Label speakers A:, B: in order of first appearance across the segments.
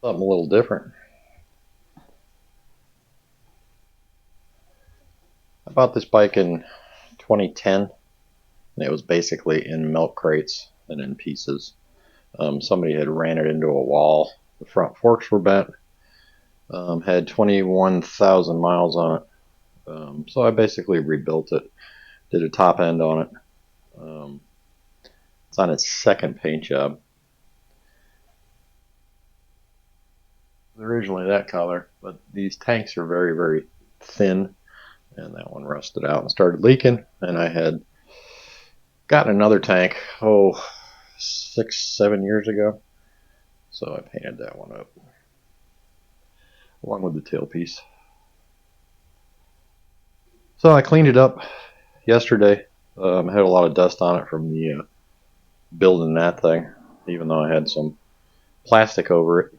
A: Something a little different. I bought this bike in 2010, and it was basically in milk crates and in pieces. Somebody had ran it into a wall. The front forks were bent. Had 21,000 miles on it. So I basically rebuilt it. Did a top end on it. It's on its second paint job. It was originally that color, but these tanks are very, very thin, and that one rusted out and started leaking. And I had gotten another tank, 6-7 years ago. So I painted that one up, along with the tailpiece. So I cleaned it up yesterday. I had a lot of dust on it from the building that thing, even though I had some plastic over it.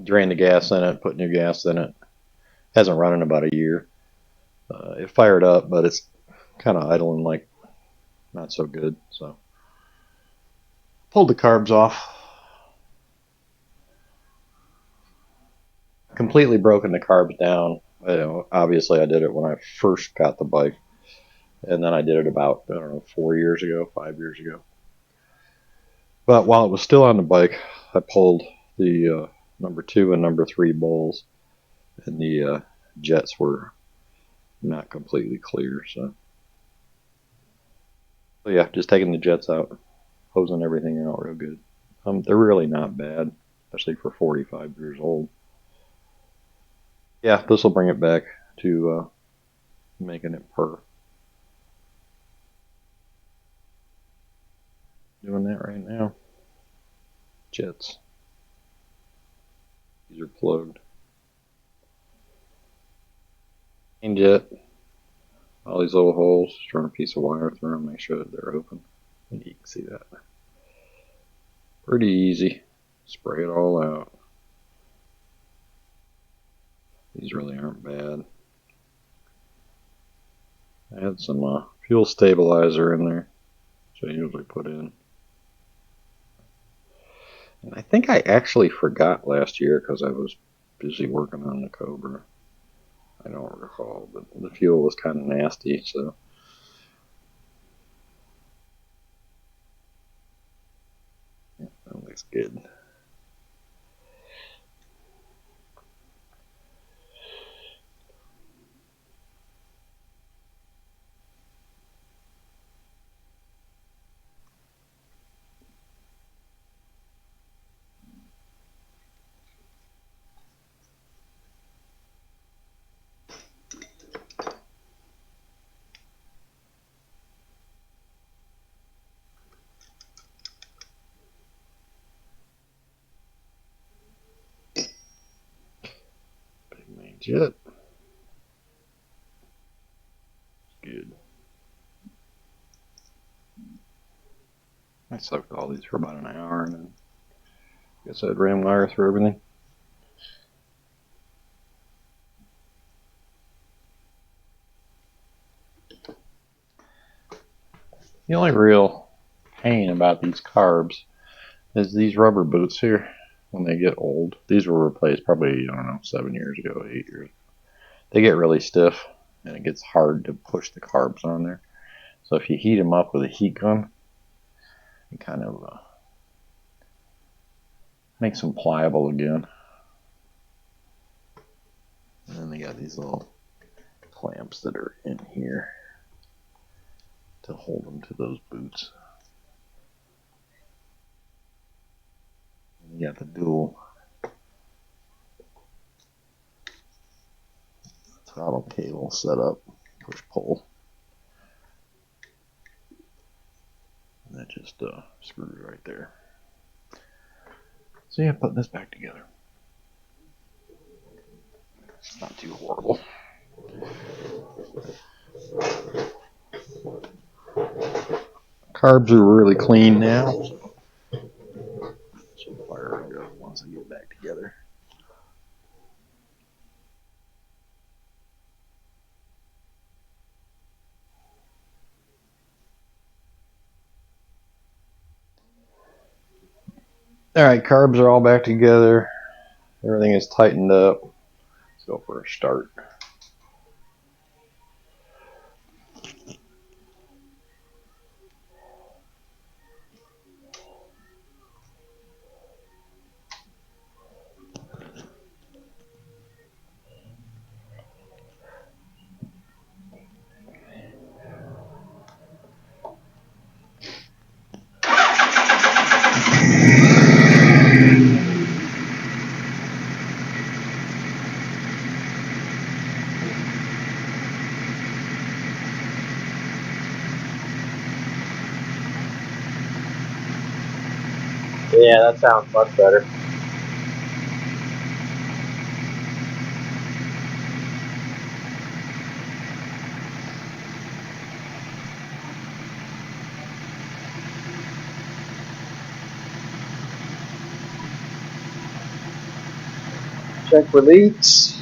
A: Drained the gas in it, put new gas in it. Hasn't run in about a year. It fired up, but it's kind of idling like not so good. So pulled the carbs off. Completely broken the carbs down. Obviously I did it when I first got the bike, and then I did it about, I don't know, 4 years ago, 5 years ago. But while it was still on the bike, I pulled the number 2 and number 3 bowls, and the jets were not completely clear. So yeah, just taking the jets out, hosing everything out real good. They're really not bad, especially for 45 years old. Yeah, this will bring it back to making it purr. Doing that right now. Jets. These are plugged. Main jet. All these little holes. Just run a piece of wire through them, make sure that they're open. And you can see that. Pretty easy. Spray it all out. These really aren't bad. I had some fuel stabilizer in there, which I usually put in. And I think I actually forgot last year because I was busy working on the Cobra. I don't recall, but the fuel was kind of nasty, so. Yeah, that looks good. Big main jet. Good. I soaked all these for about an hour, and then I guess I'd ran wire through everything. The only real pain about these carbs is these rubber boots here. When they get old, these were replaced probably, I don't know, 7 years ago, 8 years. They get really stiff, and it gets hard to push the carbs on there. So if you heat them up with a heat gun, it kind of makes them pliable again. And then they got these little clamps that are in here to hold them to those boots. You got the dual throttle cable set up, push pull. And that just screws right there. So yeah, putting this back together. It's not too horrible. Carbs are really clean now. So fire it up once I get back together. Alright, carbs are all back together. Everything is tightened up. Let's go for a start. Yeah, that sounds much better. Check for leaks.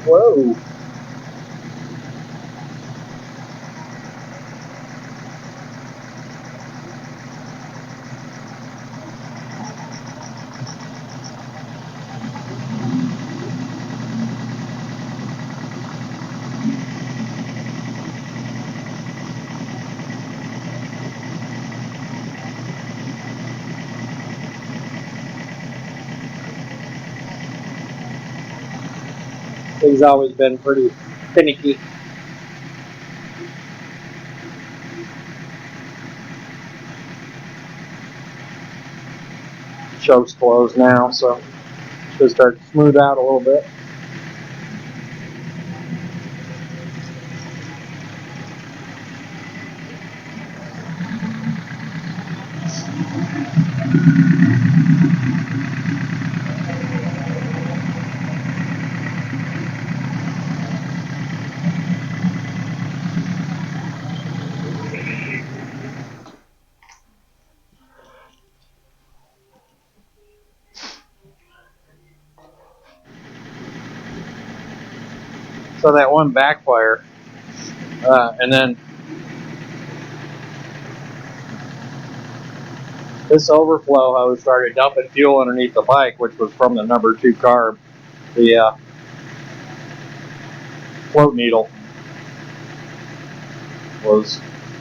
A: Whoa. Things always been pretty finicky. Choke's closed now, so should start to smooth out a little bit. So that one backfire, and then this overflow hose started dumping fuel underneath the bike, which was from the number 2 carb. The float needle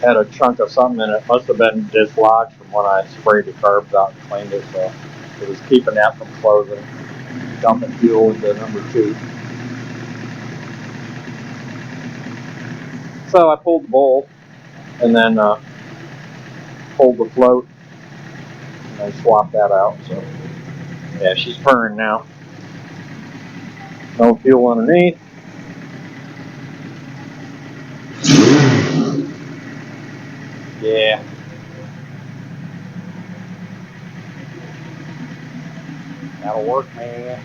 A: had a chunk of something in it. Must have been dislodged from when I sprayed the carbs out and cleaned it, so it was keeping that from closing, dumping fuel into number 2. So I pulled the bolt and then pulled the float and then swapped that out. So yeah, she's purring now. No fuel underneath. Yeah. That'll work, man.